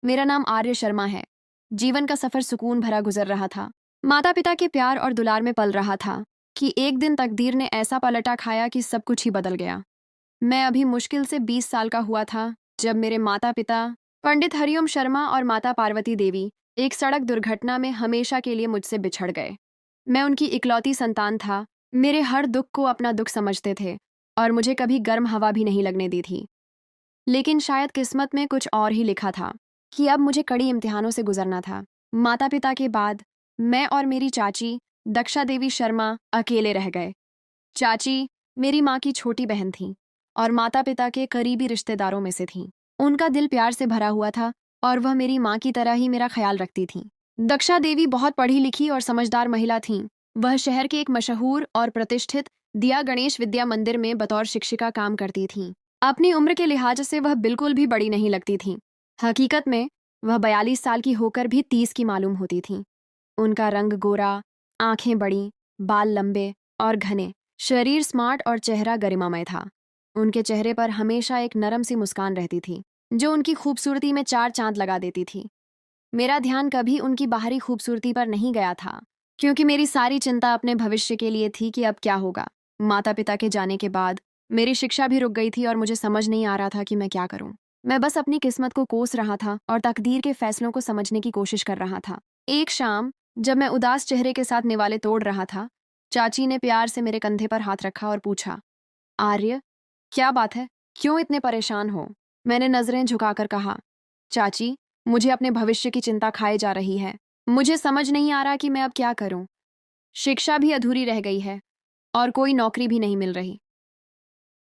मेरा नाम आर्य शर्मा है। जीवन का सफर सुकून भरा गुजर रहा था। माता पिता के प्यार और दुलार में पल रहा था कि एक दिन तकदीर ने ऐसा पलटा खाया कि सब कुछ ही बदल गया। मैं अभी मुश्किल से 20 साल का हुआ था जब मेरे माता पिता पंडित हरिओम शर्मा और माता पार्वती देवी एक सड़क दुर्घटना में हमेशा के लिए मुझसे बिछड़ गए। मैं उनकी इकलौती संतान था। मेरे हर दुख को अपना दुख समझते थे और मुझे कभी गर्म हवा भी नहीं लगने दी थी। लेकिन शायद किस्मत में कुछ और ही लिखा था कि अब मुझे कड़ी इम्तिहानों से गुजरना था। माता पिता के बाद मैं और मेरी चाची दक्षा देवी शर्मा अकेले रह गए। चाची मेरी माँ की छोटी बहन थी और माता पिता के करीबी रिश्तेदारों में से थीं। उनका दिल प्यार से भरा हुआ था और वह मेरी माँ की तरह ही मेरा ख्याल रखती थीं। दक्षा देवी बहुत पढ़ी लिखी और समझदार महिला थीं। वह शहर के एक मशहूर और प्रतिष्ठित दिया गणेश विद्या मंदिर में बतौर शिक्षिका काम करती थीं। अपनी उम्र के लिहाज से वह बिल्कुल भी बड़ी नहीं लगती थीं। हकीकत में वह 42 साल की होकर भी 30 की मालूम होती थीं। उनका रंग गोरा, आंखें बड़ी, बाल लंबे और घने, शरीर स्मार्ट और चेहरा गरिमामय था। उनके चेहरे पर हमेशा एक नरम सी मुस्कान रहती थी जो उनकी खूबसूरती में 4 चांद लगा देती थी। मेरा ध्यान कभी उनकी बाहरी खूबसूरती पर नहीं गया था क्योंकि मेरी सारी चिंता अपने भविष्य के लिए थी कि अब क्या होगा। माता पिता के जाने के बाद मेरी शिक्षा भी रुक गई थी और मुझे समझ नहीं आ रहा था कि मैं क्या करूं। मैं बस अपनी किस्मत को कोस रहा था और तकदीर के फैसलों को समझने की कोशिश कर रहा था। एक शाम जब मैं उदास चेहरे के साथ निवाले तोड़ रहा था, चाची ने प्यार से मेरे कंधे पर हाथ रखा और पूछा, आर्य, क्या बात है? क्यों इतने परेशान हो? मैंने नजरें झुकाकर कहा, चाची, मुझे अपने भविष्य की चिंता खाए जा रही है। मुझे समझ नहीं आ रहा कि मैं अब क्या करूं। शिक्षा भी अधूरी रह गई है और कोई नौकरी भी नहीं मिल रही।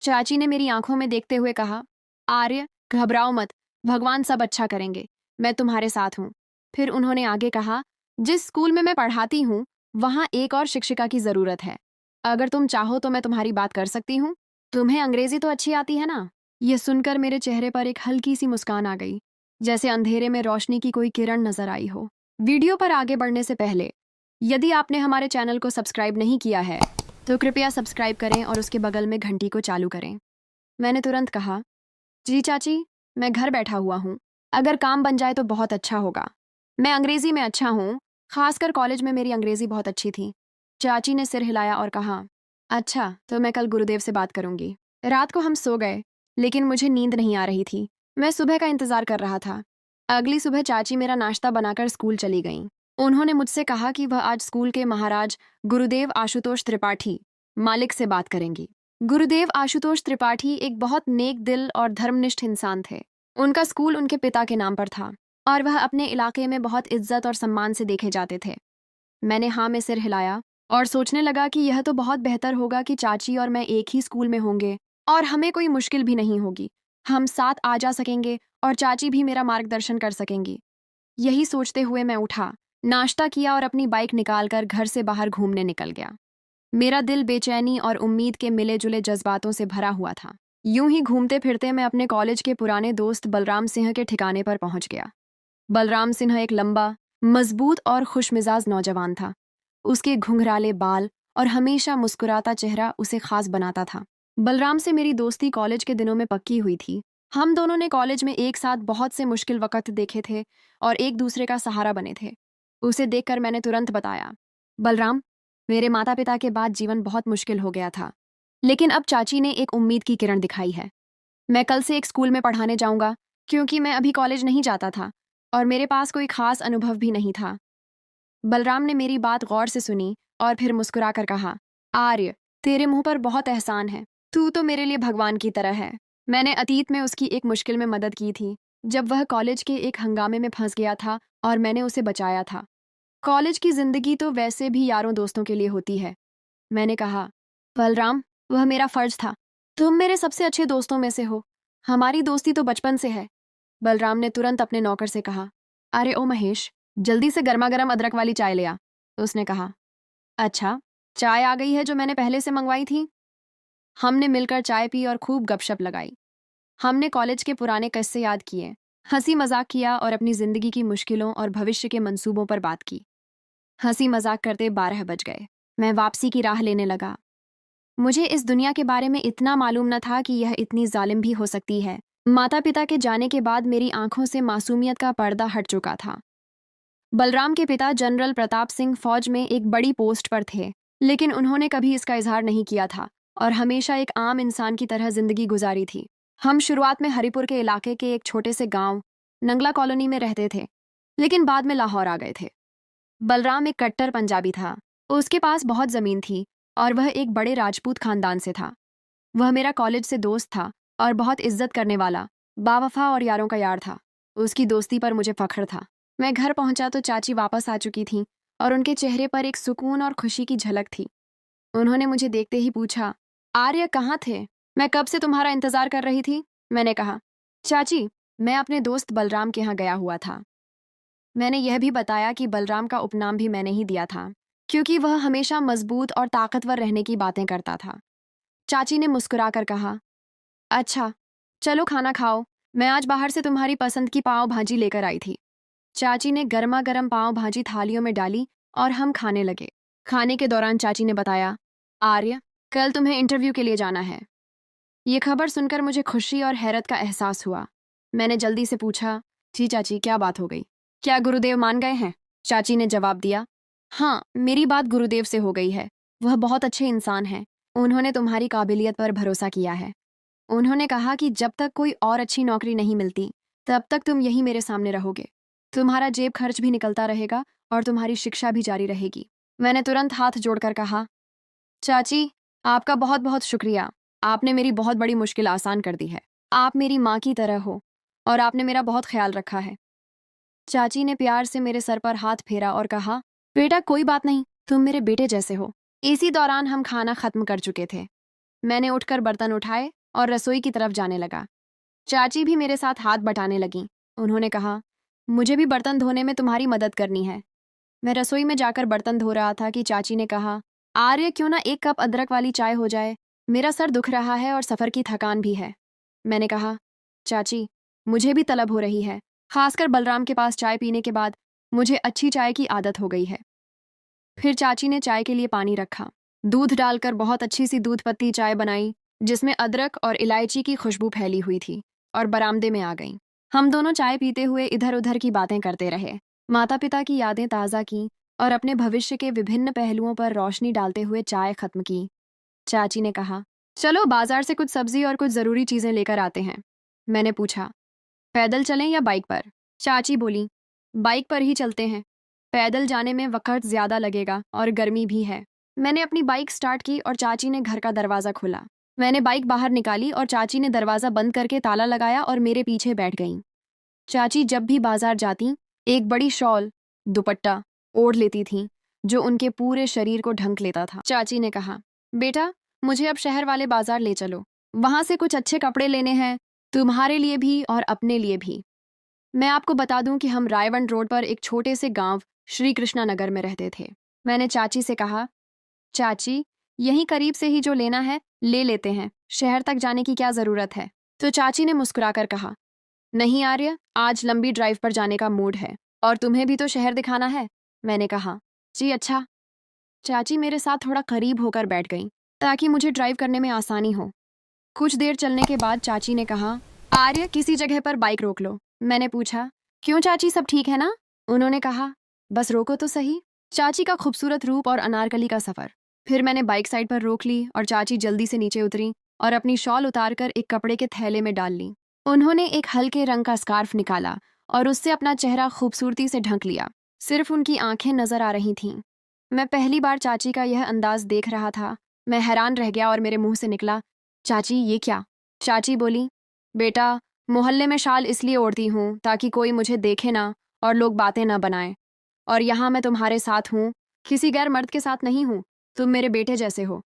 चाची ने मेरी आंखों में देखते हुए कहा, आर्य, घबराओ मत, भगवान सब अच्छा करेंगे। मैं तुम्हारे साथ हूं। फिर उन्होंने आगे कहा, जिस स्कूल में मैं पढ़ाती हूं वहां एक और शिक्षिका की जरूरत है। अगर तुम चाहो तो मैं तुम्हारी बात कर सकती हूँ। तुम्हें अंग्रेजी तो अच्छी आती है ना? यह सुनकर मेरे चेहरे पर एक हल्की सी मुस्कान आ गई, जैसे अंधेरे में रोशनी की कोई किरण नजर आई हो। वीडियो पर आगे बढ़ने से पहले यदि आपने हमारे चैनल को सब्सक्राइब नहीं किया है तो कृपया सब्सक्राइब करें और उसके बगल में घंटी को चालू करें। मैंने तुरंत कहा, जी चाची, मैं घर बैठा हुआ हूँ। अगर काम बन जाए तो बहुत अच्छा होगा। मैं अंग्रेजी में अच्छा हूँ, खासकर कॉलेज में मेरी अंग्रेजी बहुत अच्छी थी। चाची ने सिर हिलाया और कहा, अच्छा, तो मैं कल गुरुदेव से बात करूंगी। रात को हम सो गए, लेकिन मुझे नींद नहीं आ रही थी। मैं सुबह का इंतजार कर रहा था। अगली सुबह चाची मेरा नाश्ता बनाकर स्कूल चली गईं। उन्होंने मुझसे कहा कि वह आज स्कूल के महाराज गुरुदेव आशुतोष त्रिपाठी मालिक से बात करेंगी। गुरुदेव आशुतोष त्रिपाठी एक बहुत नेक दिल और धर्मनिष्ठ इंसान थे। उनका स्कूल उनके पिता के नाम पर था और वह अपने इलाके में बहुत इज्जत और सम्मान से देखे जाते थे। मैंने हाँ में सिर हिलाया और सोचने लगा कि यह तो बहुत बेहतर होगा कि चाची और मैं एक ही स्कूल में होंगे और हमें कोई मुश्किल भी नहीं होगी। हम साथ आ जा सकेंगे और चाची भी मेरा मार्गदर्शन कर सकेंगी। यही सोचते हुए मैं उठा, नाश्ता किया और अपनी बाइक निकालकर घर से बाहर घूमने निकल गया। मेरा दिल बेचैनी और उम्मीद के मिले जुले जज्बातों से भरा हुआ था। यूं ही घूमते फिरते मैं अपने कॉलेज के पुराने दोस्त बलराम सिंह के ठिकाने पर पहुंच गया। बलराम सिंह एक लंबा, मजबूत और खुशमिजाज नौजवान था। उसके घुंघराले बाल और हमेशा मुस्कुराता चेहरा उसे खास बनाता था। बलराम से मेरी दोस्ती कॉलेज के दिनों में पक्की हुई थी। हम दोनों ने कॉलेज में एक साथ बहुत से मुश्किल वक्त देखे थे और एक दूसरे का सहारा बने थे। उसे देखकर मैंने तुरंत बताया, बलराम, मेरे माता पिता के बाद जीवन बहुत मुश्किल हो गया था, लेकिन अब चाची ने एक उम्मीद की किरण दिखाई है। मैं कल से एक स्कूल में पढ़ाने जाऊंगा क्योंकि मैं अभी कॉलेज नहीं जाता था और मेरे पास कोई खास अनुभव भी नहीं था। बलराम ने मेरी बात गौर से सुनी और फिर मुस्कुराकर कहा, आर्य, तेरे मुंह पर बहुत एहसान है। तू तो मेरे लिए भगवान की तरह है। मैंने अतीत में उसकी एक मुश्किल में मदद की थी जब वह कॉलेज के एक हंगामे में फंस गया था और मैंने उसे बचाया था। कॉलेज की जिंदगी तो वैसे भी यारों दोस्तों के लिए होती है। मैंने कहा, बलराम, वह मेरा फर्ज था। तुम मेरे सबसे अच्छे दोस्तों में से हो। हमारी दोस्ती तो बचपन से है। बलराम ने तुरंत अपने नौकर से कहा, अरे ओ महेश, जल्दी से गर्मा गर्म अदरक वाली चाय ले आ। उसने कहा, अच्छा, चाय आ गई है जो मैंने पहले से मंगवाई थी। हमने मिलकर चाय पी और खूब गपशप लगाई। हमने कॉलेज के पुराने किस्से याद किए, हंसी मजाक किया और अपनी जिंदगी की मुश्किलों और भविष्य के मंसूबों पर बात की। हंसी मजाक करते 12 बज गए। मैं वापसी की राह लेने लगा। मुझे इस दुनिया के बारे में इतना मालूम न था कि यह इतनी जालिम भी हो सकती है। माता पिता के जाने के बाद मेरी आंखों से मासूमियत का पर्दा हट चुका था। बलराम के पिता जनरल प्रताप सिंह फौज में एक बड़ी पोस्ट पर थे, लेकिन उन्होंने कभी इसका इजहार नहीं किया था और हमेशा एक आम इंसान की तरह जिंदगी गुजारी थी। हम शुरुआत में हरिपुर के इलाके के एक छोटे से गांव नंगला कॉलोनी में रहते थे, लेकिन बाद में लाहौर आ गए थे। बलराम एक कट्टर पंजाबी था। उसके पास बहुत जमीन थी और वह एक बड़े राजपूत खानदान से था। वह मेरा कॉलेज से दोस्त था और बहुत इज्जत करने वाला, बावफा और यारों का यार था। उसकी दोस्ती पर मुझे फख्र था। मैं घर पहुंचा तो चाची वापस आ चुकी थी और उनके चेहरे पर एक सुकून और खुशी की झलक थी। उन्होंने मुझे देखते ही पूछा, आर्य कहाँ थे? मैं कब से तुम्हारा इंतजार कर रही थी। मैंने कहा, चाची मैं अपने दोस्त बलराम के यहाँ गया हुआ था। मैंने यह भी बताया कि बलराम का उपनाम भी मैंने ही दिया था, क्योंकि वह हमेशा मजबूत और ताकतवर रहने की बातें करता था। चाची ने मुस्कुराकर कहा, अच्छा चलो खाना खाओ, मैं आज बाहर से तुम्हारी पसंद की पाव भाजी लेकर आई थी। चाची ने गर्मा गर्म पाव भाजी थालियों में डाली और हम खाने लगे। खाने के दौरान चाची ने बताया, आर्य कल तुम्हें इंटरव्यू के लिए जाना है। ये खबर सुनकर मुझे खुशी और हैरत का एहसास हुआ। मैंने जल्दी से पूछा, जी चाची क्या बात हो गई? क्या गुरुदेव मान गए हैं? चाची ने जवाब दिया, हाँ मेरी बात गुरुदेव से हो गई है। वह बहुत अच्छे इंसान हैं। उन्होंने तुम्हारी काबिलियत पर भरोसा किया है। उन्होंने कहा कि जब तक कोई और अच्छी नौकरी नहीं मिलती तब तक तुम यही मेरे सामने रहोगे। तुम्हारा जेब खर्च भी निकलता रहेगा और तुम्हारी शिक्षा भी जारी रहेगी। मैंने तुरंत हाथ जोड़कर कहा, चाची आपका बहुत बहुत शुक्रिया। आपने मेरी बहुत बड़ी मुश्किल आसान कर दी है। आप मेरी माँ की तरह हो और आपने मेरा बहुत ख्याल रखा है। चाची ने प्यार से मेरे सर पर हाथ फेरा और कहा, बेटा कोई बात नहीं, तुम मेरे बेटे जैसे हो। इसी दौरान हम खाना खत्म कर चुके थे। मैंने उठकर बर्तन उठाए और रसोई की तरफ जाने लगा। चाची भी मेरे साथ हाथ बटाने लगीं। उन्होंने कहा, मुझे भी बर्तन धोने में तुम्हारी मदद करनी है। मैं रसोई में जाकर बर्तन धो रहा था कि चाची ने कहा, आर्य क्यों ना एक कप अदरक वाली चाय हो जाए, मेरा सर दुख रहा है और सफ़र की थकान भी है। मैंने कहा, चाची मुझे भी तलब हो रही है, खासकर बलराम के पास चाय पीने के बाद मुझे अच्छी चाय की आदत हो गई है। फिर चाची ने चाय के लिए पानी रखा, दूध डालकर बहुत अच्छी सी दूध पत्ती चाय बनाई जिसमें अदरक और इलायची की खुशबू फैली हुई थी, और बरामदे में आ गई। हम दोनों चाय पीते हुए इधर उधर की बातें करते रहे, माता पिता की यादें ताज़ा की और अपने भविष्य के विभिन्न पहलुओं पर रोशनी डालते हुए चाय खत्म की। चाची ने कहा, चलो बाजार से कुछ सब्जी और कुछ ज़रूरी चीज़ें लेकर आते हैं। मैंने पूछा, पैदल चलें या बाइक पर? चाची बोली, बाइक पर ही चलते हैं। पैदल जाने में वक़्त ज़्यादा लगेगा और गर्मी भी है। मैंने अपनी बाइक स्टार्ट की और चाची ने घर का दरवाज़ा खोला। मैंने बाइक बाहर निकाली और चाची ने दरवाज़ा बंद करके ताला लगाया और मेरे पीछे बैठ गईं। चाची जब भी बाजार जाती एक बड़ी शॉल, दुपट्टा ओढ़ लेती थीं, जो उनके पूरे शरीर को ढक लेता था। चाची ने कहा, बेटा मुझे अब शहर वाले बाजार ले चलो, वहाँ से कुछ अच्छे कपड़े लेने हैं, तुम्हारे लिए भी और अपने लिए भी। मैं आपको बता दूं कि हम रायवंड रोड पर एक छोटे से गांव श्री कृष्णा नगर में रहते थे। मैंने चाची से कहा, चाची यहीं करीब से ही जो लेना है ले लेते हैं, शहर तक जाने की क्या ज़रूरत है? तो चाची ने मुस्कुराकर कहा, नहीं आर्य, आज लंबी ड्राइव पर जाने का मूड है और तुम्हें भी तो शहर दिखाना है। मैंने कहा, जी अच्छा। चाची मेरे साथ थोड़ा करीब होकर बैठ गई ताकि मुझे ड्राइव करने में आसानी हो। कुछ देर चलने के बाद चाची ने कहा, आर्य किसी जगह पर बाइक रोक लो। मैंने पूछा, क्यों चाची सब ठीक है ना? उन्होंने कहा, बस रोको तो सही। चाची का खूबसूरत रूप और अनारकली का सफ़र। फिर मैंने बाइक साइड पर रोक ली और चाची जल्दी से नीचे उतरी और अपनी शॉल उतारकर एक कपड़े के थैले में डाल ली। उन्होंने एक हल्के रंग का स्कार्फ निकाला और उससे अपना चेहरा खूबसूरती से ढक लिया। सिर्फ उनकी आंखें नजर आ रही थीं। मैं पहली बार चाची का यह अंदाज देख रहा था। मैं हैरान रह गया और मेरे मुंह से निकला, चाची ये क्या? चाची बोली, बेटा मोहल्ले में शाल इसलिए ओढ़ती हूँ ताकि कोई मुझे देखे ना और लोग बातें ना बनाएं। और यहाँ मैं तुम्हारे साथ हूँ, किसी गैर मर्द के साथ नहीं हूँ। तुम मेरे बेटे जैसे हो।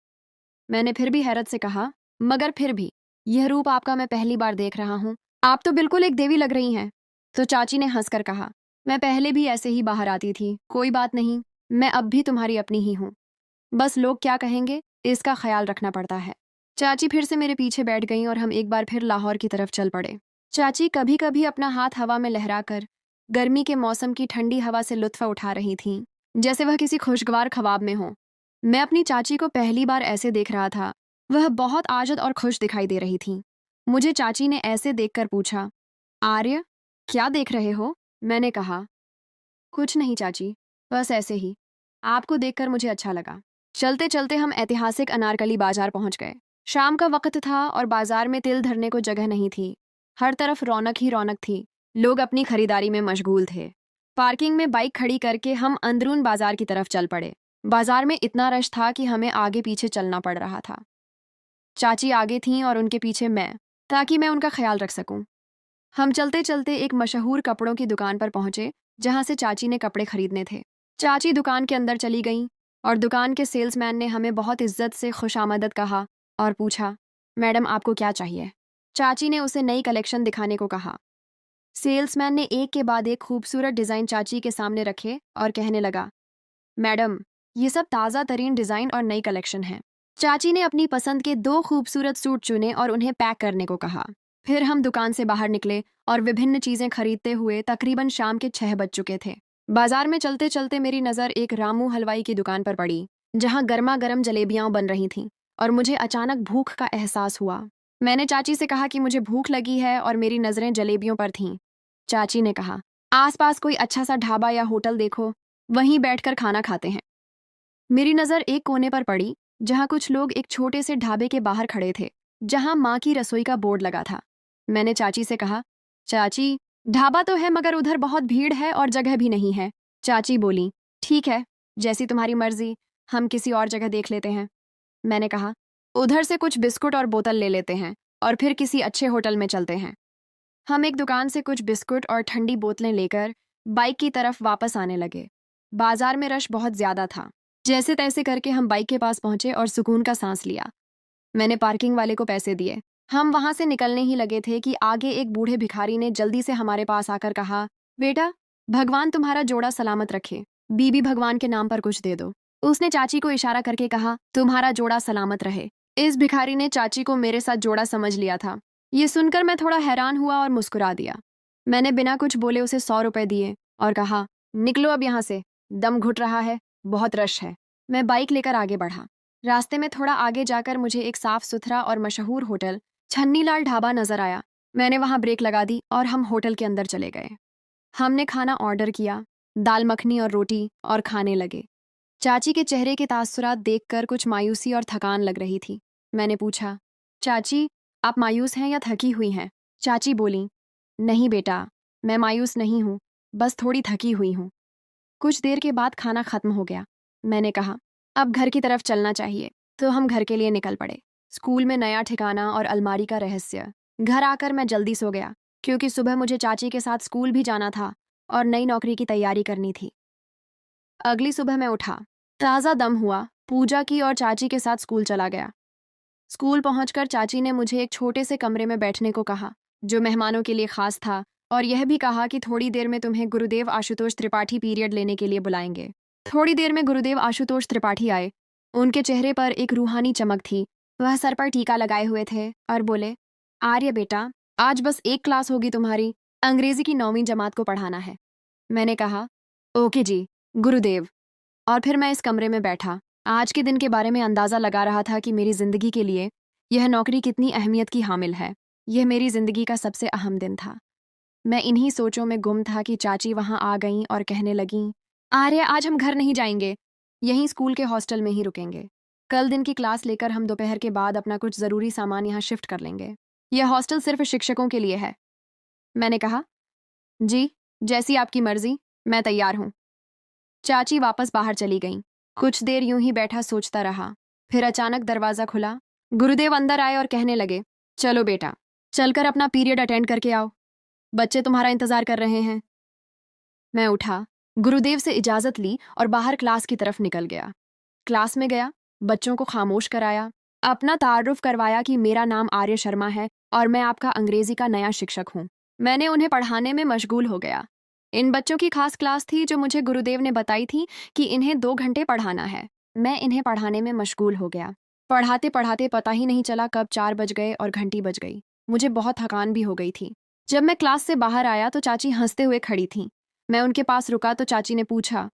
मैंने फिर भी हैरत से कहा, मगर फिर भी यह रूप आपका मैं पहली बार देख रहा हूँ। आप तो बिल्कुल एक देवी लग रही हैं। तो चाची ने हंसकर कहा, मैं पहले भी ऐसे ही बाहर आती थी, कोई बात नहीं, मैं अब भी तुम्हारी अपनी ही हूँ। बस लोग क्या कहेंगे इसका ख्याल रखना पड़ता है। चाची फिर से मेरे पीछे बैठ गईं और हम एक बार फिर लाहौर की तरफ चल पड़े। चाची कभी कभी अपना हाथ हवा में लहराकर गर्मी के मौसम की ठंडी हवा से लुत्फ उठा रही थीं, जैसे वह किसी खुशगवार ख्वाब में हो। मैं अपनी चाची को पहली बार ऐसे देख रहा था। वह बहुत आजद और खुश दिखाई दे रही थीं। मुझे चाची ने ऐसे देखकर पूछा, आर्य, क्या देख रहे हो? मैंने कहा, कुछ नहीं चाची, बस ऐसे ही। आपको देखकर मुझे अच्छा लगा। चलते चलते हम ऐतिहासिक अनारकली बाजार पहुंच गए। शाम का वक्त था और बाजार में तिल धरने को जगह नहीं थी। हर तरफ रौनक ही रौनक थी। लोग अपनी खरीदारी में मशगूल थे। पार्किंग में बाइक खड़ी करके हम अंदरून बाजार की तरफ चल पड़े। बाजार में इतना रश था कि हमें आगे पीछे चलना पड़ रहा था। चाची आगे थीं और उनके पीछे मैं, ताकि मैं उनका ख्याल रख सकूं। हम चलते चलते एक मशहूर कपड़ों की दुकान पर पहुंचे, जहां से चाची ने कपड़े खरीदने थे। चाची दुकान के अंदर चली गईं और दुकान के सेल्समैन ने हमें बहुत इज्जत से खुशामदद कहा और पूछा, मैडम आपको क्या चाहिए? चाची ने उसे नई कलेक्शन दिखाने को कहा। सेल्समैन ने एक के बाद एक खूबसूरत डिज़ाइन चाची के सामने रखे और कहने लगा, मैडम, ये सब ताज़ा तरीन डिज़ाइन और नई कलेक्शन है। चाची ने अपनी पसंद के 2 खूबसूरत सूट चुने और उन्हें पैक करने को कहा। फिर हम दुकान से बाहर निकले और विभिन्न चीज़ें खरीदते हुए तकरीबन शाम के 6 बज चुके थे। बाजार में चलते चलते मेरी नज़र एक रामू हलवाई की दुकान पर पड़ी, जहां गर्मा गर्म जलेबियां बन रही थीं और मुझे अचानक भूख का एहसास हुआ। मैंने चाची से कहा कि मुझे भूख लगी है और मेरी नज़रें जलेबियों पर थीं। चाची ने कहा, आसपास कोई अच्छा सा ढाबा या होटल देखो, वहीं बैठकर खाना खाते हैं। मेरी नज़र एक कोने पर पड़ी, जहां कुछ लोग एक छोटे से ढाबे के बाहर खड़े थे, जहां माँ की रसोई का बोर्ड लगा था। मैंने चाची से कहा, चाची, ढाबा तो है मगर उधर बहुत भीड़ है और जगह भी नहीं है। चाची बोली, ठीक है, जैसी तुम्हारी मर्जी, हम किसी और जगह देख लेते हैं। मैंने कहा, उधर से कुछ बिस्कुट और बोतल ले लेते हैं और फिर किसी अच्छे होटल में चलते हैं। हम एक दुकान से कुछ बिस्कुट और ठंडी बोतलें लेकर बाइक की तरफ वापस आने लगे। बाजार में रश बहुत ज्यादा था। जैसे तैसे करके हम बाइक के पास पहुंचे और सुकून का सांस लिया। मैंने पार्किंग वाले को पैसे दिए। हम वहां से निकलने ही लगे थे कि आगे एक बूढ़े भिखारी ने जल्दी से हमारे पास आकर कहा, बेटा, भगवान तुम्हारा जोड़ा सलामत रखे, बीबी भगवान के नाम पर कुछ दे दो। उसने चाची को इशारा करके कहा, तुम्हारा जोड़ा सलामत रहे। इस भिखारी ने चाची को मेरे साथ जोड़ा समझ लिया था। ये सुनकर मैं थोड़ा हैरान हुआ और मुस्कुरा दिया। मैंने बिना कुछ बोले उसे 100 रुपए दिए और कहा, निकलो अब यहाँ से, दम घुट रहा है, बहुत रश है। मैं बाइक लेकर आगे बढ़ा। रास्ते में थोड़ा आगे जाकर मुझे एक साफ सुथरा और मशहूर होटल छन्नीलाल ढाबा नजर आया। मैंने वहां ब्रेक लगा दी और हम होटल के अंदर चले गए। हमने खाना ऑर्डर किया, दाल मखनी और रोटी, और खाने लगे। चाची के चेहरे के तासुरात देखकर कुछ मायूसी और थकान लग रही थी। मैंने पूछा, चाची, आप मायूस हैं या थकी हुई हैं? चाची बोली, नहीं बेटा, मैं मायूस नहीं हूँ, बस थोड़ी थकी हुई हूँ। कुछ देर के बाद खाना खत्म हो गया। मैंने कहा, अब घर की तरफ चलना चाहिए, तो हम घर के लिए निकल पड़े। स्कूल में नया ठिकाना और अलमारी का रहस्य। घर आकर मैं जल्दी सो गया, क्योंकि सुबह मुझे चाची के साथ स्कूल भी जाना था और नई नौकरी की तैयारी करनी थी। अगली सुबह मैं उठा, ताज़ा दम हुआ, पूजा की और चाची के साथ स्कूल चला गया। स्कूल पहुंचकर चाची ने मुझे एक छोटे से कमरे में बैठने को कहा, जो मेहमानों के लिए खास था, और यह भी कहा कि थोड़ी देर में तुम्हें गुरुदेव आशुतोष त्रिपाठी पीरियड लेने के लिए बुलाएंगे। थोड़ी देर में गुरुदेव आशुतोष त्रिपाठी आए। उनके चेहरे पर एक रूहानी चमक थी। वह सर पर टीका लगाए हुए थे और बोले, आर्य बेटा, आज बस एक क्लास होगी तुम्हारी, अंग्रेजी की 9वीं जमात को पढ़ाना है। मैंने कहा, ओके जी, गुरुदेव। और फिर मैं इस कमरे में बैठा। आज के दिन के बारे में अंदाज़ा लगा रहा था कि मेरी ज़िंदगी के लिए यह नौकरी कितनी अहमियत की हामिल है। यह मेरी ज़िंदगी का सबसे अहम दिन था। मैं इन्हीं सोचों में गुम था कि चाची वहां आ गईं और कहने लगीं, आर्य, आज हम घर नहीं जाएंगे, यहीं स्कूल के हॉस्टल में ही रुकेंगे। कल दिन की क्लास लेकर हम दोपहर के बाद अपना कुछ ज़रूरी सामान यहाँ शिफ्ट कर लेंगे। यह हॉस्टल सिर्फ शिक्षकों के लिए है। मैंने कहा, जी, जैसी आपकी मर्जी, मैं तैयार हूँ। चाची वापस बाहर चली गईं। कुछ देर यूं ही बैठा सोचता रहा। फिर अचानक दरवाज़ा खुला। गुरुदेव अंदर आए और कहने लगे, चलो बेटा, चलकर अपना पीरियड अटेंड करके आओ, बच्चे तुम्हारा इंतजार कर रहे हैं। मैं उठा, गुरुदेव से इजाज़त ली और बाहर क्लास की तरफ निकल गया। क्लास में गया, बच्चों को खामोश कराया, अपना तारुफ करवाया कि मेरा नाम आर्य शर्मा है और मैं आपका अंग्रेजी का नया शिक्षक हूँ। मैंने उन्हें पढ़ाने में मशगूल हो गया। इन बच्चों की खास क्लास थी जो मुझे गुरुदेव ने बताई थी कि इन्हें 2 घंटे पढ़ाना है। मैं इन्हें पढ़ाने में मशगूल हो गया। पढ़ाते पढ़ाते पता ही नहीं चला कब 4 बज गए और घंटी बज गई। मुझे बहुत थकान भी हो गई थी। जब मैं क्लास से बाहर आया तो चाची हंसते हुए खड़ी थीं। मैं उनके पास रुका तो चाची ने पूछा,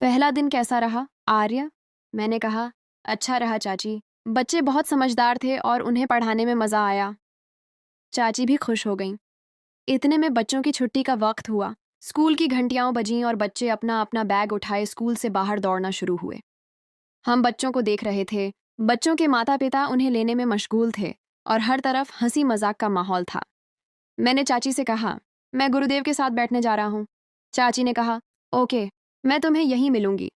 पहला दिन कैसा रहा आर्य? मैंने कहा, अच्छा रहा चाची, बच्चे बहुत समझदार थे और उन्हें पढ़ाने में मज़ा आया। चाची भी खुश हो गईं। इतने में बच्चों की छुट्टी का वक्त हुआ। स्कूल की घंटियां बजीं और बच्चे अपना अपना बैग उठाए स्कूल से बाहर दौड़ना शुरू हुए। हम बच्चों को देख रहे थे। बच्चों के माता पिता उन्हें लेने में मशगूल थे और हर तरफ हंसी मजाक का माहौल था। मैंने चाची से कहा, मैं गुरुदेव के साथ बैठने जा रहा हूँ। चाची ने कहा, ओके, मैं तुम्हें यहीं मिलूंगी।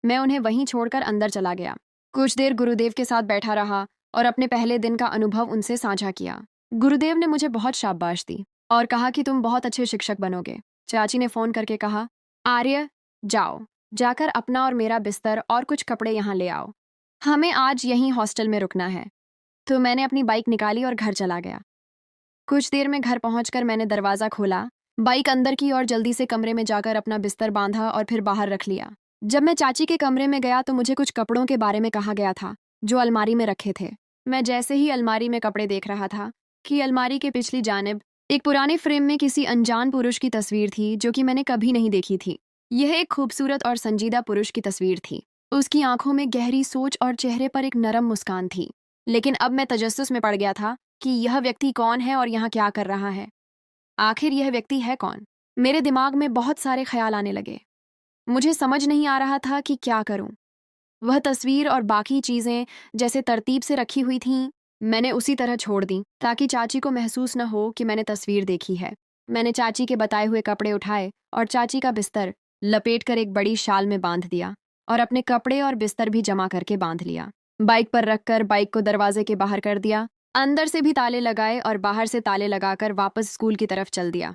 मैं उन्हें वहीं छोड़कर अंदर चला गया। कुछ देर गुरुदेव के साथ बैठा रहा और अपने पहले दिन का अनुभव उनसे साझा किया। गुरुदेव ने मुझे बहुत शाबाश दी और कहा कि तुम बहुत अच्छे शिक्षक बनोगे। चाची ने फोन करके कहा, आर्य, जाओ, जाकर अपना और मेरा बिस्तर और कुछ कपड़े यहाँ ले आओ। हमें आज यहीं हॉस्टल में रुकना है। तो मैंने अपनी बाइक निकाली और घर चला गया। कुछ देर में घर पहुंचकर मैंने दरवाज़ा खोला, बाइक अंदर की और जल्दी से कमरे में जाकर अपना बिस्तर बांधा और फिर बाहर रख लिया। जब मैं चाची के कमरे में गया तो मुझे कुछ कपड़ों के बारे में कहा गया था जो अलमारी में रखे थे। मैं जैसे ही अलमारी में कपड़े देख रहा था कि अलमारी के पिछली जानिब एक पुराने फ्रेम में किसी अनजान पुरुष की तस्वीर थी जो कि मैंने कभी नहीं देखी थी। यह एक खूबसूरत और संजीदा पुरुष की तस्वीर थी। उसकी आंखों में गहरी सोच और चेहरे पर एक नरम मुस्कान थी। लेकिन अब मैं तजस्सुस में पड़ गया था कि यह व्यक्ति कौन है और यहाँ क्या कर रहा है। आखिर यह व्यक्ति है कौन? मेरे दिमाग में बहुत सारे ख्याल आने लगे। मुझे समझ नहीं आ रहा था कि क्या करूं। वह तस्वीर और बाकी चीजें जैसे तरतीब से रखी हुई थीं, मैंने उसी तरह छोड़ दी ताकि चाची को महसूस न हो कि मैंने तस्वीर देखी है। मैंने चाची के बताए हुए कपड़े उठाए और चाची का बिस्तर लपेटकर एक बड़ी शाल में बांध दिया और अपने कपड़े और बिस्तर भी जमा करके बांध लिया। बाइक पर रखकर बाइक को दरवाजे के बाहर कर दिया, अंदर से भी ताले लगाए और बाहर से ताले लगाकर वापस स्कूल की तरफ चल दिया।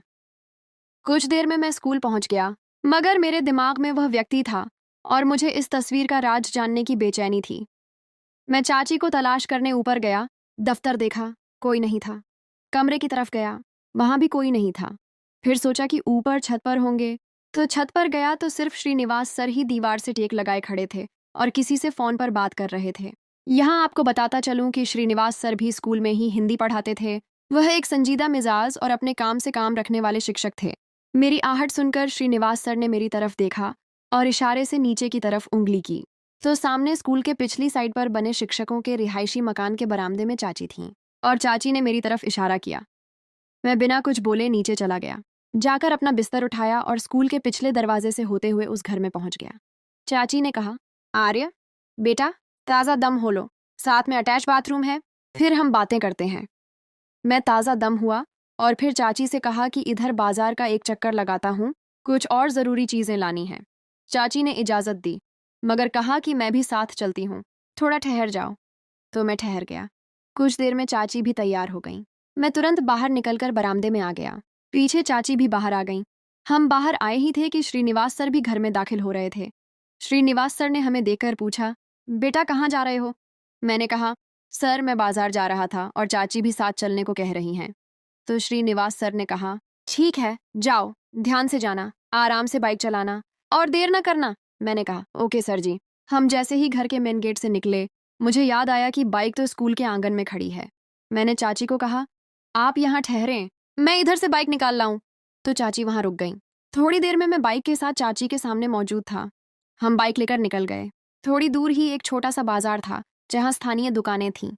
कुछ देर में मैं स्कूल पहुंच गया, मगर मेरे दिमाग में वह व्यक्ति था और मुझे इस तस्वीर का राज जानने की बेचैनी थी। मैं चाची को तलाश करने ऊपर गया। दफ्तर देखा, कोई नहीं था। कमरे की तरफ गया, वहां भी कोई नहीं था। फिर सोचा कि ऊपर छत पर होंगे, तो छत पर गया तो सिर्फ श्रीनिवास सर ही दीवार से टेक लगाए खड़े थे और किसी से फोन पर बात कर रहे थे। यहाँ आपको बताता चलूं कि श्रीनिवास सर भी स्कूल में ही हिंदी पढ़ाते थे। वह एक संजीदा मिजाज और अपने काम से काम रखने वाले शिक्षक थे। मेरी आहट सुनकर श्रीनिवास सर ने मेरी तरफ देखा और इशारे से नीचे की तरफ उंगली की, तो सामने स्कूल के पिछली साइड पर बने शिक्षकों के रिहायशी मकान के बरामदे में चाची थीं और चाची ने मेरी तरफ इशारा किया। मैं बिना कुछ बोले नीचे चला गया, जाकर अपना बिस्तर उठाया और स्कूल के पिछले दरवाजे से होते हुए उस घर में पहुंच गया। चाची ने कहा, आर्य बेटा, ताज़ा दम हो लो, साथ में अटैच बाथरूम है, फिर हम बातें करते हैं। मैं ताज़ा दम हुआ और फिर चाची से कहा कि इधर बाजार का एक चक्कर लगाता हूँ, कुछ और ज़रूरी चीज़ें लानी हैं। चाची ने इजाज़त दी, मगर कहा कि मैं भी साथ चलती हूँ, थोड़ा ठहर जाओ। तो मैं ठहर गया। कुछ देर में चाची भी तैयार हो गईं। मैं तुरंत बाहर निकलकर बरामदे में आ गया। पीछे चाची भी बाहर आ गईं। हम बाहर आए ही थे कि श्रीनिवास सर भी घर में दाखिल हो रहे थे। श्रीनिवास सर ने हमें देखकर पूछा, बेटा कहाँ जा रहे हो? मैंने कहा, सर मैं बाजार जा रहा था और चाची भी साथ चलने को कह रही हैं। तो श्रीनिवास सर ने कहा, ठीक है, जाओ, ध्यान से जाना, आराम से बाइक चलाना और देर न करना। मैंने कहा, ओके सर जी। हम जैसे ही घर के मेन गेट से निकले, मुझे याद आया कि बाइक तो स्कूल के आंगन में खड़ी है। मैंने चाची को कहा, आप यहाँ ठहरें, मैं इधर से बाइक निकाल लाऊं। तो चाची वहां रुक गई। थोड़ी देर में मैं बाइक के साथ चाची के सामने मौजूद था। हम बाइक लेकर निकल गए। थोड़ी दूर ही एक छोटा सा बाजार था जहाँ स्थानीय दुकानें थीं।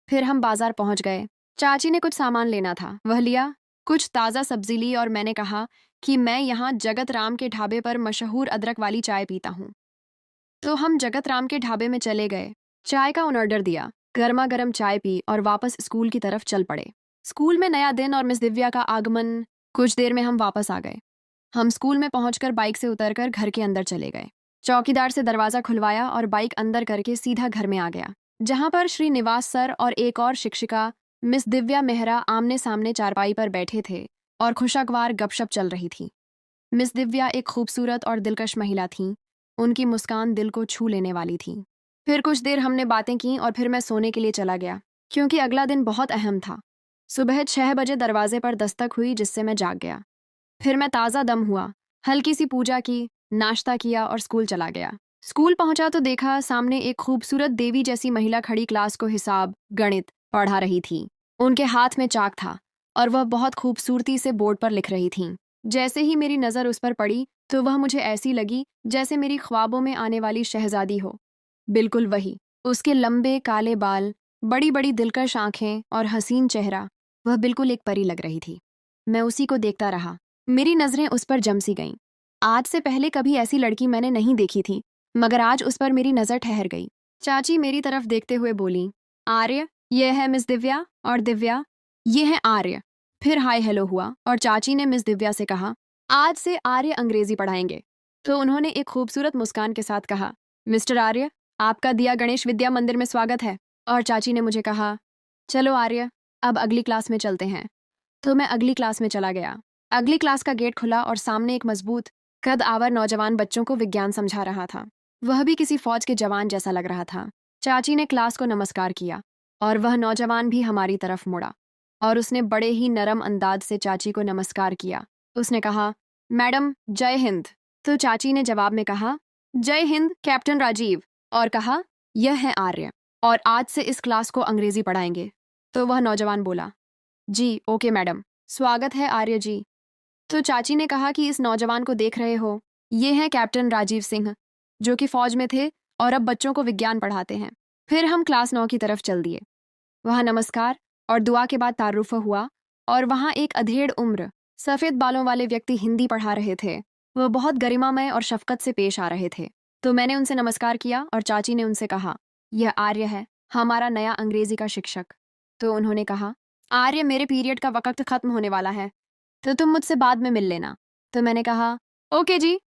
फिर हम बाजार पहुंच गए। चाची ने कुछ सामान लेना था, वह लिया। कुछ ताज़ा सब्जी ली और मैंने कहा कि मैं यहाँ जगत राम के ढाबे पर मशहूर अदरक वाली चाय पीता हूँ। तो हम जगत राम के ढाबे में चले गए, चाय का ऑर्डर दिया, गर्मा गर्म चाय पी और वापस स्कूल की तरफ चल पड़े। स्कूल में नया दिन और मिस दिव्या का आगमन। कुछ देर में हम वापस आ गए। हम स्कूल में पहुंचकर बाइक से उतरकर घर के अंदर चले गए। चौकीदार से दरवाजा खुलवाया और बाइक अंदर करके सीधा घर में आ गया, जहां पर श्रीनिवास सर और एक और शिक्षिका मिस दिव्या मेहरा आमने सामने चारपाई पर बैठे थे और खुशगवार गपशप चल रही थी। मिस दिव्या एक खूबसूरत और दिलकश महिला थीं। उनकी मुस्कान दिल को छू लेने वाली थी। फिर कुछ देर हमने बातें की और फिर मैं सोने के लिए चला गया, क्योंकि अगला दिन बहुत अहम था। सुबह 6 बजे दरवाजे पर दस्तक हुई, जिससे मैं जाग गया। फिर मैं ताज़ा दम हुआ, हल्की सी पूजा की, नाश्ता किया और स्कूल चला गया। स्कूल पहुंचा तो देखा सामने एक खूबसूरत देवी जैसी महिला खड़ी क्लास को हिसाब, गणित पढ़ा रही थी। उनके हाथ में चाक था और वह बहुत खूबसूरती से बोर्ड पर लिख रही थीं। जैसे ही मेरी नज़र उस पर पड़ी तो वह मुझे ऐसी लगी जैसे मेरी ख्वाबों में आने वाली शहजादी हो। बिल्कुल वही। उसके लंबे काले बाल, बड़ी बड़ी दिलकश आंखें और हसीन चेहरा वह बिल्कुल एक परी लग रही थी। मैं उसी को देखता रहा। मेरी नजरें उस पर जम सी गईं। आज से पहले कभी ऐसी लड़की मैंने नहीं देखी थी, मगर आज उस पर मेरी नजर ठहर गई। चाची मेरी तरफ देखते हुए बोली, आर्य, ये है मिस दिव्या, और दिव्या, ये है आर्य। फिर हाय हेलो हुआ और चाची ने मिस दिव्या से कहा, आज से आर्य अंग्रेजी पढ़ाएंगे। तो उन्होंने एक खूबसूरत मुस्कान के साथ कहा, मिस्टर आर्य, आपका दिया गणेश विद्या मंदिर में स्वागत है। और चाची ने मुझे कहा, चलो आर्य, अब अगली क्लास में चलते हैं। तो मैं अगली क्लास में चला गया। अगली क्लास का गेट खुला और सामने एक मजबूत कद आवर नौजवान बच्चों को विज्ञान समझा रहा था। वह भी किसी फौज के जवान जैसा लग रहा था। चाची ने क्लास को नमस्कार किया और वह नौजवान भी हमारी तरफ मुड़ा और उसने बड़े ही नरम अंदाज से चाची को नमस्कार किया। उसने कहा, मैडम जय हिंद। तो चाची ने जवाब में कहा, जय हिंद कैप्टन राजीव, और कहा, यह है आर्य और आज से इस क्लास को अंग्रेजी पढ़ाएंगे। तो वह नौजवान बोला, जी ओके मैडम, स्वागत है आर्य जी। तो चाची ने कहा कि इस नौजवान को देख रहे हो, ये हैं कैप्टन राजीव सिंह, जो कि फौज में थे और अब बच्चों को विज्ञान पढ़ाते हैं। फिर हम क्लास 9 की तरफ चल दिए। वहाँ नमस्कार और दुआ के बाद तारुफ हुआ और वहाँ एक अधेड़ उम्र सफ़ेद बालों वाले व्यक्ति हिंदी पढ़ा रहे थे। वह बहुत गरिमामय और शफकत से पेश आ रहे थे। तो मैंने उनसे नमस्कार किया और चाची ने उनसे कहा, यह आर्य है, हमारा नया अंग्रेजी का शिक्षक। तो उन्होंने कहा, आर्य, मेरे पीरियड का वक्त खत्म होने वाला है, तो तुम मुझसे बाद में मिल लेना। तो मैंने कहा, ओके जी,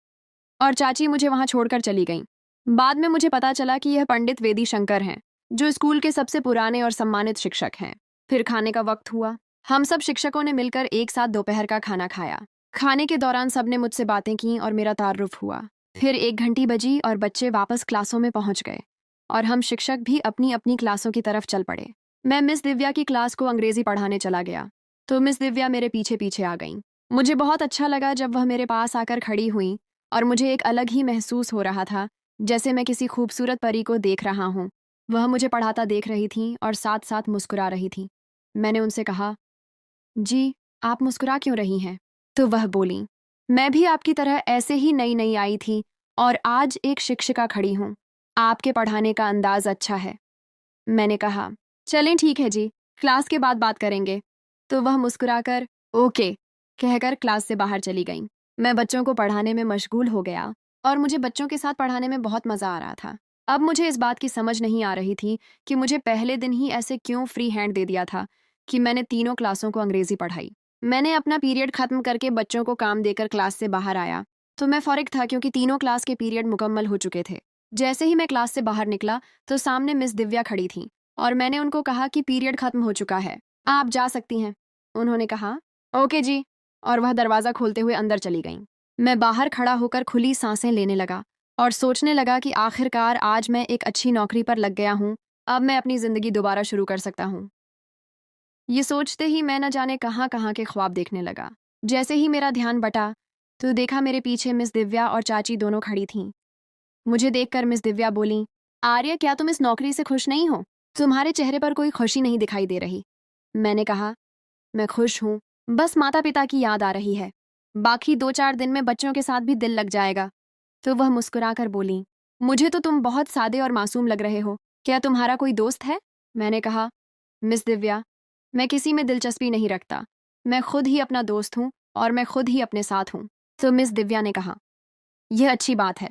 और चाची मुझे वहाँ छोड़कर चली गईं। बाद में मुझे पता चला कि यह पंडित वेदी शंकर हैं, जो स्कूल के सबसे पुराने और सम्मानित शिक्षक हैं। फिर खाने का वक्त हुआ। हम सब शिक्षकों ने मिलकर एक साथ दोपहर का खाना खाया। खाने के दौरान सबने मुझसे बातें की और मेरा तारुफ हुआ। फिर 1 घंटी बजी और बच्चे वापस क्लासों में पहुंच गए और हम शिक्षक भी अपनी अपनी क्लासों की तरफ चल पड़े। मैं मिस दिव्या की क्लास को अंग्रेजी पढ़ाने चला गया, तो मिस दिव्या मेरे पीछे पीछे आ गईं। मुझे बहुत अच्छा लगा जब वह मेरे पास आकर खड़ी हुई और मुझे एक अलग ही महसूस हो रहा था, जैसे मैं किसी खूबसूरत परी को देख रहा हूँ। वह मुझे पढ़ाता देख रही थी और साथ साथ मुस्कुरा रही थी। मैंने उनसे कहा, जी, आप मुस्कुरा क्यों रही हैं? तो वह बोली, मैं भी आपकी तरह ऐसे ही नई नई आई थी और आज एक शिक्षिका खड़ी हूँ। आपके पढ़ाने का अंदाज अच्छा है। मैंने कहा, चलें ठीक है जी, क्लास के बाद बात करेंगे। तो वह मुस्कुराकर ओके कहकर क्लास से बाहर चली गई। मैं बच्चों को पढ़ाने में मशगूल हो गया और मुझे बच्चों के साथ पढ़ाने में बहुत मज़ा आ रहा था। अब मुझे इस बात की समझ नहीं आ रही थी कि मुझे पहले दिन ही ऐसे क्यों फ्री हैंड दे दिया था कि मैंने तीनों क्लासों को अंग्रेजी पढ़ाई। मैंने अपना पीरियड खत्म करके बच्चों को काम देकर क्लास से बाहर आया तो मैं फौरिग था क्योंकि तीनों क्लास के पीरियड मुकम्मल हो चुके थे। जैसे ही मैं क्लास से बाहर निकला तो सामने मिस दिव्या खड़ी थी और मैंने उनको कहा कि पीरियड खत्म हो चुका है, आप जा सकती हैं। उन्होंने कहा, ओके जी, और वह दरवाज़ा खोलते हुए अंदर चली गईं। मैं बाहर खड़ा होकर खुली सांसें लेने लगा और सोचने लगा कि आखिरकार आज मैं एक अच्छी नौकरी पर लग गया हूँ। अब मैं अपनी ज़िंदगी दोबारा शुरू कर सकता हूँ। ये सोचते ही मैं न जाने कहाँ कहाँ के ख्वाब देखने लगा। जैसे ही मेरा ध्यान बटा तो देखा मेरे पीछे मिस दिव्या और चाची दोनों खड़ी थीं। मुझे देखकर मिस दिव्या बोली, आर्य, क्या तुम इस नौकरी से खुश नहीं हो? तुम्हारे चेहरे पर कोई खुशी नहीं दिखाई दे रही। मैंने कहा, मैं खुश हूँ, बस माता पिता की याद आ रही है। बाकी 2-4 दिन में बच्चों के साथ भी दिल लग जाएगा। तो वह मुस्कुराकर बोली, मुझे तो तुम बहुत सादे और मासूम लग रहे हो, क्या तुम्हारा कोई दोस्त है? मैंने कहा, मिस दिव्या, मैं किसी में दिलचस्पी नहीं रखता, मैं खुद ही अपना दोस्त हूँ और मैं खुद ही अपने साथ हूँ। तो मिस दिव्या ने कहा, यह अच्छी बात है।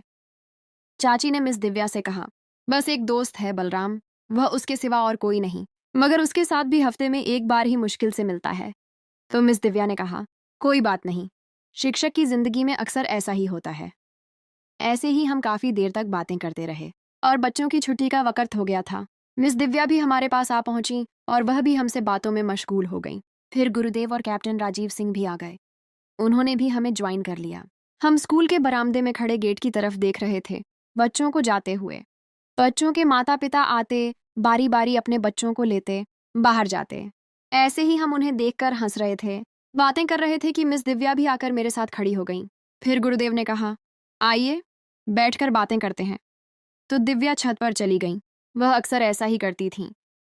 चाची ने मिस दिव्या से कहा, बस एक दोस्त है बलराम, वह उसके सिवा और कोई नहीं, मगर उसके साथ भी हफ्ते में एक बार ही मुश्किल से मिलता है। तो मिस दिव्या ने कहा, कोई बात नहीं, शिक्षक की जिंदगी में अक्सर ऐसा ही होता है। ऐसे ही हम काफी देर तक बातें करते रहे और बच्चों की छुट्टी का वक्त हो गया था। मिस दिव्या भी हमारे पास आ पहुंची और वह भी हमसे बातों में मशगूल हो गई। फिर गुरुदेव और कैप्टन राजीव सिंह भी आ गए। उन्होंने भी हमें ज्वाइन कर लिया। हम स्कूल के बरामदे में खड़े गेट की तरफ देख रहे थे, बच्चों को जाते हुए। बच्चों के माता पिता आते, बारी बारी अपने बच्चों को लेते, बाहर जाते। ऐसे ही हम उन्हें देखकर हंस रहे थे, बातें कर रहे थे कि मिस दिव्या भी आकर मेरे साथ खड़ी हो गईं। फिर गुरुदेव ने कहा, आइए बैठकर बातें करते हैं। तो दिव्या छत पर चली गईं। वह अक्सर ऐसा ही करती थीं।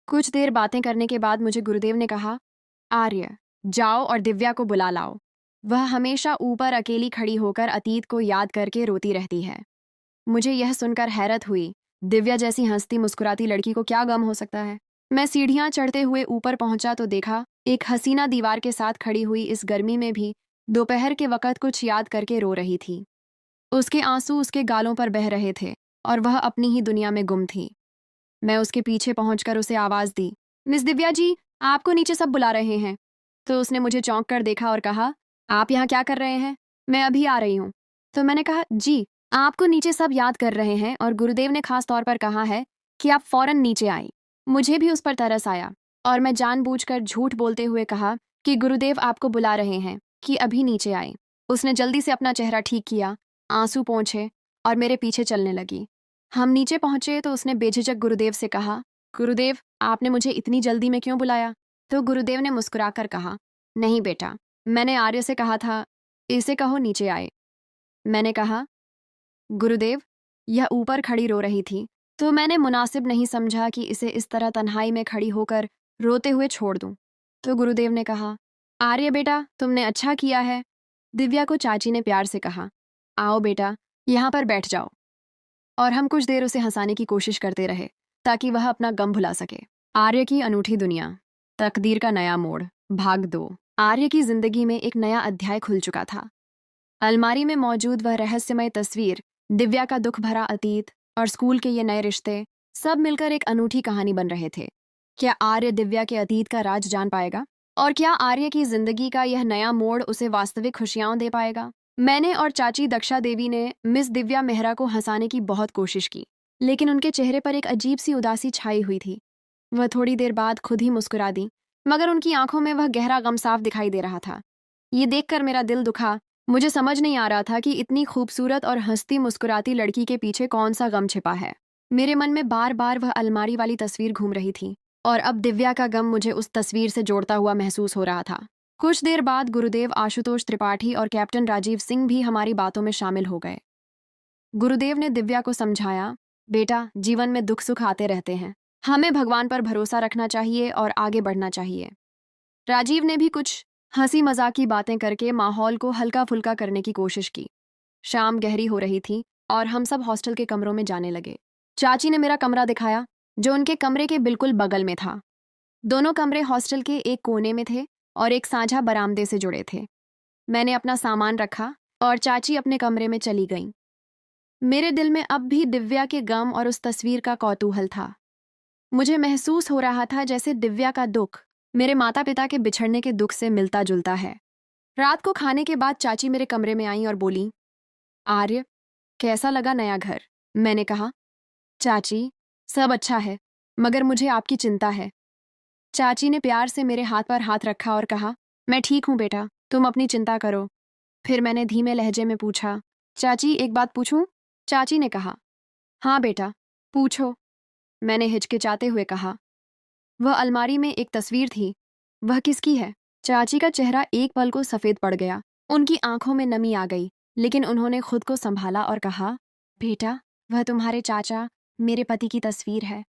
कुछ देर बातें करने के बाद मुझे गुरुदेव ने कहा, आर्य, जाओ और दिव्या को बुला लाओ। वह हमेशा ऊपर अकेली खड़ी होकर अतीत को याद करके रोती रहती है। मुझे यह सुनकर हैरत हुई, दिव्या जैसी हंसती मुस्कुराती लड़की को क्या गम हो सकता है। मैं सीढ़ियां चढ़ते हुए ऊपर पहुंचा तो देखा एक हसीना दीवार के साथ खड़ी हुई इस गर्मी में भी दोपहर के वक़्त कुछ याद करके रो रही थी। उसके आंसू उसके गालों पर बह रहे थे और वह अपनी ही दुनिया में गुम थी। मैं उसके पीछे पहुंचकर उसे आवाज़ दी, मिस दिव्या जी, आपको नीचे सब बुला रहे हैं। तो उसने मुझे चौंक कर देखा और कहा, आप यहाँ क्या कर रहे हैं? मैं अभी आ रही हूँ। तो मैंने कहा, जी, आपको नीचे सब याद कर रहे हैं और गुरुदेव ने खास तौर पर कहा है कि आप फौरन नीचे आए। मुझे भी उस पर तरस आया और मैं जानबूझकर झूठ बोलते हुए कहा कि गुरुदेव आपको बुला रहे हैं कि अभी नीचे आए। उसने जल्दी से अपना चेहरा ठीक किया, आंसू पोंछे और मेरे पीछे चलने लगी। हम नीचे पहुंचे तो उसने बेझिझक गुरुदेव से कहा, गुरुदेव, आपने मुझे इतनी जल्दी में क्यों बुलाया? तो गुरुदेव ने मुस्कुराकर कहा, नहीं बेटा, मैंने आर्य से कहा था, इसे कहो नीचे आए। मैंने कहा, गुरुदेव, यह ऊपर खड़ी रो रही थी, तो मैंने मुनासिब नहीं समझा कि इसे इस तरह तन्हाई में खड़ी होकर रोते हुए छोड़ दूं। तो गुरुदेव ने कहा, आर्य बेटा, तुमने अच्छा किया है। दिव्या को चाची ने प्यार से कहा, आओ बेटा, यहाँ पर बैठ जाओ। और हम कुछ देर उसे हंसाने की कोशिश करते रहे ताकि वह अपना गम भुला सके। आर्य की अनूठी दुनिया, तकदीर का नया मोड़, भाग 2। आर्य की जिंदगी में एक नया अध्याय खुल चुका था। अलमारी में मौजूद वह रहस्यमय तस्वीर, दिव्या का दुख भरा अतीत और स्कूल के ये नए रिश्ते, सब मिलकर एक अनूठी कहानी बन रहे थे। क्या आर्य दिव्या के अतीत का राज जान पाएगा? और क्या आर्य की जिंदगी का यह नया मोड़ उसे वास्तविक खुशियां दे पाएगा? मैंने और चाची दक्षा देवी ने मिस दिव्या मेहरा को हंसाने की बहुत कोशिश की, लेकिन उनके चेहरे पर एक अजीब सी उदासी छाई हुई थी। वह थोड़ी देर बाद खुद ही मुस्कुरा दी, मगर उनकी आंखों में वह गहरा गम साफ दिखाई दे रहा था। ये देखकर मेरा दिल दुखा। मुझे समझ नहीं आ रहा था कि इतनी खूबसूरत और हंसती मुस्कुराती लड़की के पीछे कौन सा गम छिपा है। मेरे मन में बार बार वह अलमारी वाली तस्वीर घूम रही थी और अब दिव्या का गम मुझे उस तस्वीर से जोड़ता हुआ महसूस हो रहा था। कुछ देर बाद गुरुदेव आशुतोष त्रिपाठी और कैप्टन राजीव सिंह भी हमारी बातों में शामिल हो गए। गुरुदेव ने दिव्या को समझाया, बेटा, जीवन में दुख सुख आते रहते हैं, हमें भगवान पर भरोसा रखना चाहिए और आगे बढ़ना चाहिए। राजीव ने भी कुछ हंसी मजाक की बातें करके माहौल को हल्का फुल्का करने की कोशिश की। शाम गहरी हो रही थी और हम सब हॉस्टल के कमरों में जाने लगे। चाची ने मेरा कमरा दिखाया, जो उनके कमरे के बिल्कुल बगल में था। दोनों कमरे हॉस्टल के एक कोने में थे और एक साझा बरामदे से जुड़े थे। मैंने अपना सामान रखा और चाची अपने कमरे में चली गईं। मेरे दिल में अब भी दिव्या के गम और उस तस्वीर का कौतूहल था। मुझे महसूस हो रहा था जैसे दिव्या का दुख मेरे माता पिता के बिछड़ने के दुख से मिलता जुलता है। रात को खाने के बाद चाची मेरे कमरे में आई और बोली, आर्य, कैसा लगा नया घर? मैंने कहा, चाची, सब अच्छा है, मगर मुझे आपकी चिंता है। चाची ने प्यार से मेरे हाथ पर हाथ रखा और कहा, मैं ठीक हूं बेटा, तुम अपनी चिंता करो। फिर मैंने धीमे लहजे में पूछा, चाची, एक बात पूछूं? चाची ने कहा, हाँ बेटा, पूछो। मैंने हिचकिचाते हुए कहा, वह अलमारी में एक तस्वीर थी, वह किसकी है? चाची का चेहरा एक पल को सफेद पड़ गया। उनकी आंखों में नमी आ गई, लेकिन उन्होंने खुद को संभाला और कहा, बेटा, वह तुम्हारे चाचा, मेरे पति की तस्वीर है।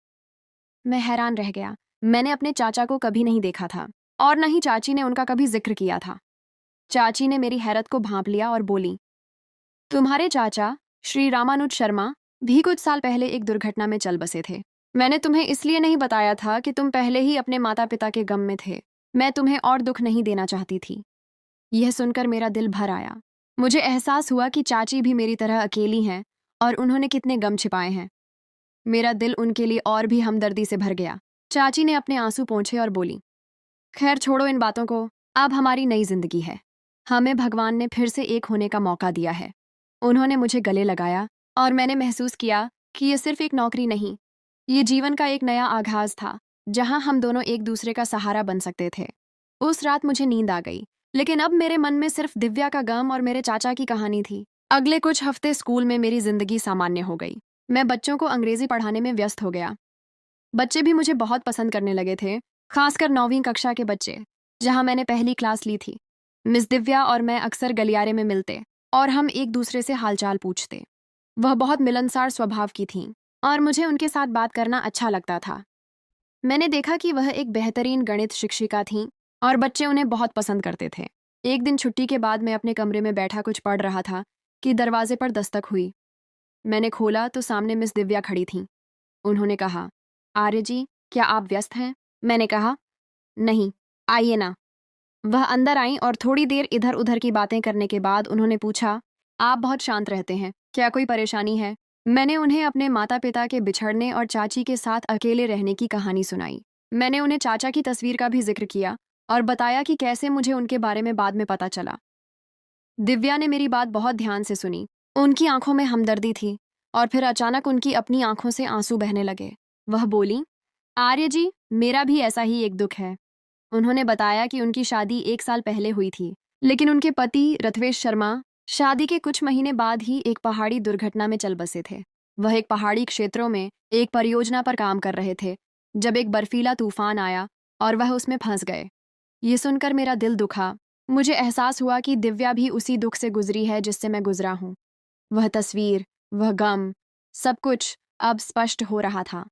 मैं हैरान रह गया। मैंने अपने चाचा को कभी नहीं देखा था और न ही चाची ने उनका कभी जिक्र किया था। चाची ने मेरी हैरत को भांप लिया और बोली, तुम्हारे चाचा, श्री रामानुज शर्मा, भी कुछ साल पहले एक दुर्घटना में चल बसे थे। मैंने तुम्हें इसलिए नहीं बताया था कि तुम पहले ही अपने माता पिता के गम में थे। मैं तुम्हें और दुख नहीं देना चाहती थी। यह सुनकर मेरा दिल भर आया। मुझे एहसास हुआ कि चाची भी मेरी तरह अकेली हैं और उन्होंने कितने गम छिपाए हैं। मेरा दिल उनके लिए और भी हमदर्दी से भर गया। चाची ने अपने आंसू पोंछे और बोली, खैर छोड़ो इन बातों को, अब हमारी नई जिंदगी है। हमें भगवान ने फिर से एक होने का मौका दिया है। उन्होंने मुझे गले लगाया और मैंने महसूस किया कि यह सिर्फ एक नौकरी नहीं, ये जीवन का एक नया आगाज था, जहां हम दोनों एक दूसरे का सहारा बन सकते थे। उस रात मुझे नींद आ गई, लेकिन अब मेरे मन में सिर्फ दिव्या का गम और मेरे चाचा की कहानी थी। अगले कुछ हफ्ते स्कूल में मेरी जिंदगी सामान्य हो गई। मैं बच्चों को अंग्रेजी पढ़ाने में व्यस्त हो गया। बच्चे भी मुझे बहुत पसंद करने लगे थे, खासकर 9वीं कक्षा के बच्चे, जहां मैंने पहली क्लास ली थी। मिस दिव्या और मैं अक्सर गलियारे में मिलते और हम एक दूसरे से हालचाल पूछते। वह बहुत मिलनसार स्वभाव की थीं और मुझे उनके साथ बात करना अच्छा लगता था। मैंने देखा कि वह एक बेहतरीन गणित शिक्षिका थीं और बच्चे उन्हें बहुत पसंद करते थे। एक दिन छुट्टी के बाद मैं अपने कमरे में बैठा कुछ पढ़ रहा था कि दरवाजे पर दस्तक हुई। मैंने खोला तो सामने मिस दिव्या खड़ी थीं। उन्होंने कहा, आर्य जी, क्या आप व्यस्त हैं? मैंने कहा, नहीं, आइए ना। वह अंदर आईं और थोड़ी देर इधर उधर की बातें करने के बाद उन्होंने पूछा, आप बहुत शांत रहते हैं, क्या कोई परेशानी है? मैंने उन्हें अपने माता पिता के बिछड़ने और चाची के साथ अकेले रहने की कहानी सुनाई। मैंने उन्हें चाचा की तस्वीर का भी जिक्र किया और बताया कि कैसे मुझे उनके बारे में बाद में पता चला। दिव्या ने मेरी बात बहुत ध्यान से सुनी। उनकी आंखों में हमदर्दी थी और फिर अचानक उनकी अपनी आंखों से आंसू बहने लगे। वह बोली, आर्य जी, मेरा भी ऐसा ही एक दुख है। उन्होंने बताया कि उनकी शादी 1 साल पहले हुई थी, लेकिन उनके पति रथवेश शर्मा शादी के कुछ महीने बाद ही एक पहाड़ी दुर्घटना में चल बसे थे। वह एक पहाड़ी क्षेत्रों में एक परियोजना पर काम कर रहे थे जब एक बर्फीला तूफान आया और वह उसमें फंस गए। ये सुनकर मेरा दिल दुखा। मुझे एहसास हुआ कि दिव्या भी उसी दुख से गुजरी है जिससे मैं गुजरा हूँ। वह तस्वीर, वह गम, सब कुछ अब स्पष्ट हो रहा था।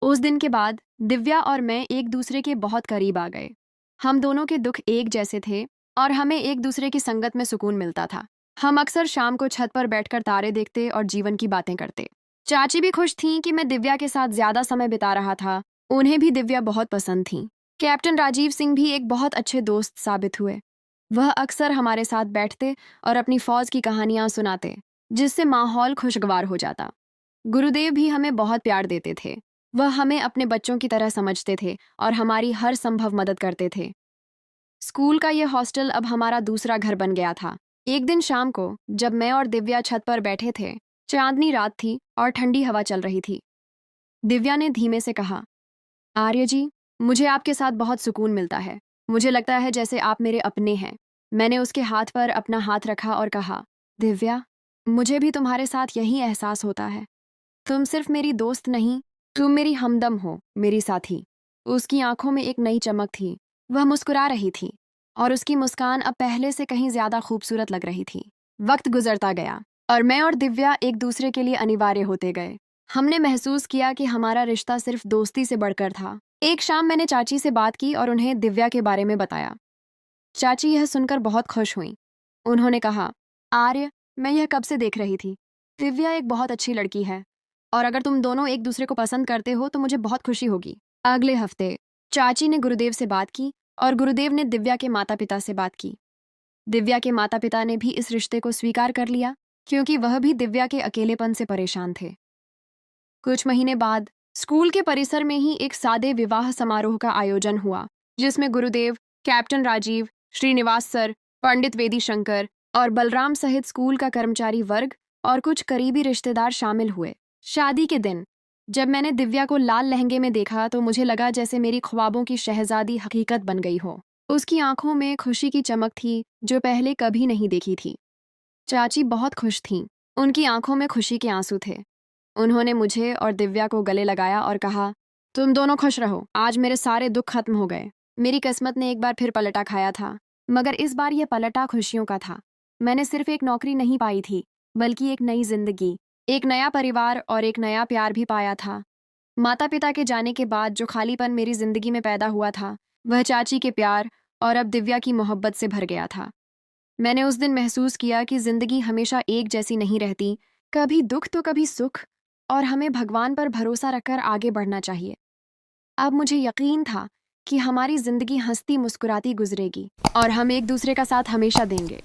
उस दिन के बाद दिव्या और मैं एक दूसरे के बहुत करीब आ गए। हम दोनों के दुख एक जैसे थे और हमें एक दूसरे की संगत में सुकून मिलता था। हम अक्सर शाम को छत पर बैठकर तारे देखते और जीवन की बातें करते। चाची भी खुश थीं कि मैं दिव्या के साथ ज्यादा समय बिता रहा था। उन्हें भी दिव्या बहुत पसंद थी। कैप्टन राजीव सिंह भी एक बहुत अच्छे दोस्त साबित हुए। वह अक्सर हमारे साथ बैठते और अपनी फौज की कहानियां सुनाते, जिससे माहौल खुशगवार हो जाता। गुरुदेव भी हमें बहुत प्यार देते थे। वह हमें अपने बच्चों की तरह समझते थे और हमारी हर संभव मदद करते थे। स्कूल का यह हॉस्टल अब हमारा दूसरा घर बन गया था। एक दिन शाम को जब मैं और दिव्या छत पर बैठे थे, चांदनी रात थी और ठंडी हवा चल रही थी। दिव्या ने धीमे से कहा, आर्य जी, मुझे आपके साथ बहुत सुकून मिलता है। मुझे लगता है जैसे आप मेरे अपने हैं। मैंने उसके हाथ पर अपना हाथ रखा और कहा, दिव्या, मुझे भी तुम्हारे साथ यही एहसास होता है। तुम सिर्फ मेरी दोस्त नहीं, तुम मेरी हमदम हो, मेरी साथी। उसकी आंखों में एक नई चमक थी। वह मुस्कुरा रही थी और उसकी मुस्कान अब पहले से कहीं ज्यादा खूबसूरत लग रही थी। वक्त गुजरता गया और मैं और दिव्या एक दूसरे के लिए अनिवार्य होते गए। हमने महसूस किया कि हमारा रिश्ता सिर्फ दोस्ती से बढ़कर था। एक शाम मैंने चाची से बात की और उन्हें दिव्या के बारे में बताया। चाची यह सुनकर बहुत खुश हुई। उन्होंने कहा, आर्य, मैं यह कब से देख रही थी। दिव्या एक बहुत अच्छी लड़की है और अगर तुम दोनों एक दूसरे को पसंद करते हो तो मुझे बहुत खुशी होगी। अगले हफ्ते चाची ने गुरुदेव से बात की और गुरुदेव ने दिव्या के माता पिता से बात की। दिव्या के माता पिता ने भी इस रिश्ते को स्वीकार कर लिया क्योंकि वह भी दिव्या के अकेलेपन से परेशान थे। कुछ महीने बाद स्कूल के परिसर में ही एक सादे विवाह समारोह का आयोजन हुआ, जिसमें गुरुदेव, कैप्टन राजीव, श्रीनिवास सर, पंडित वेदी शंकर और बलराम सहित स्कूल का कर्मचारी वर्ग और कुछ करीबी रिश्तेदार शामिल हुए। शादी के दिन जब मैंने दिव्या को लाल लहंगे में देखा तो मुझे लगा जैसे मेरी ख्वाबों की शहजादी हकीकत बन गई हो। उसकी आंखों में खुशी की चमक थी जो पहले कभी नहीं देखी थी। चाची बहुत खुश थीं। उनकी आंखों में खुशी के आंसू थे। उन्होंने मुझे और दिव्या को गले लगाया और कहा, तुम दोनों खुश रहो, आज मेरे सारे दुख खत्म हो गए। मेरी किस्मत ने एक बार फिर पलटा खाया था, मगर इस बार यह पलटा खुशियों का था। मैंने सिर्फ एक नौकरी नहीं पाई थी, बल्कि एक नई जिंदगी, एक नया परिवार और एक नया प्यार भी पाया था। माता पिता के जाने के बाद जो खालीपन मेरी जिंदगी में पैदा हुआ था, वह चाची के प्यार और अब दिव्या की मोहब्बत से भर गया था। मैंने उस दिन महसूस किया कि जिंदगी हमेशा एक जैसी नहीं रहती, कभी दुख तो कभी सुख, और हमें भगवान पर भरोसा रखकर आगे बढ़ना चाहिए। अब मुझे यकीन था कि हमारी जिंदगी हंसती मुस्कुराती गुजरेगी और हम एक दूसरे का साथ हमेशा देंगे।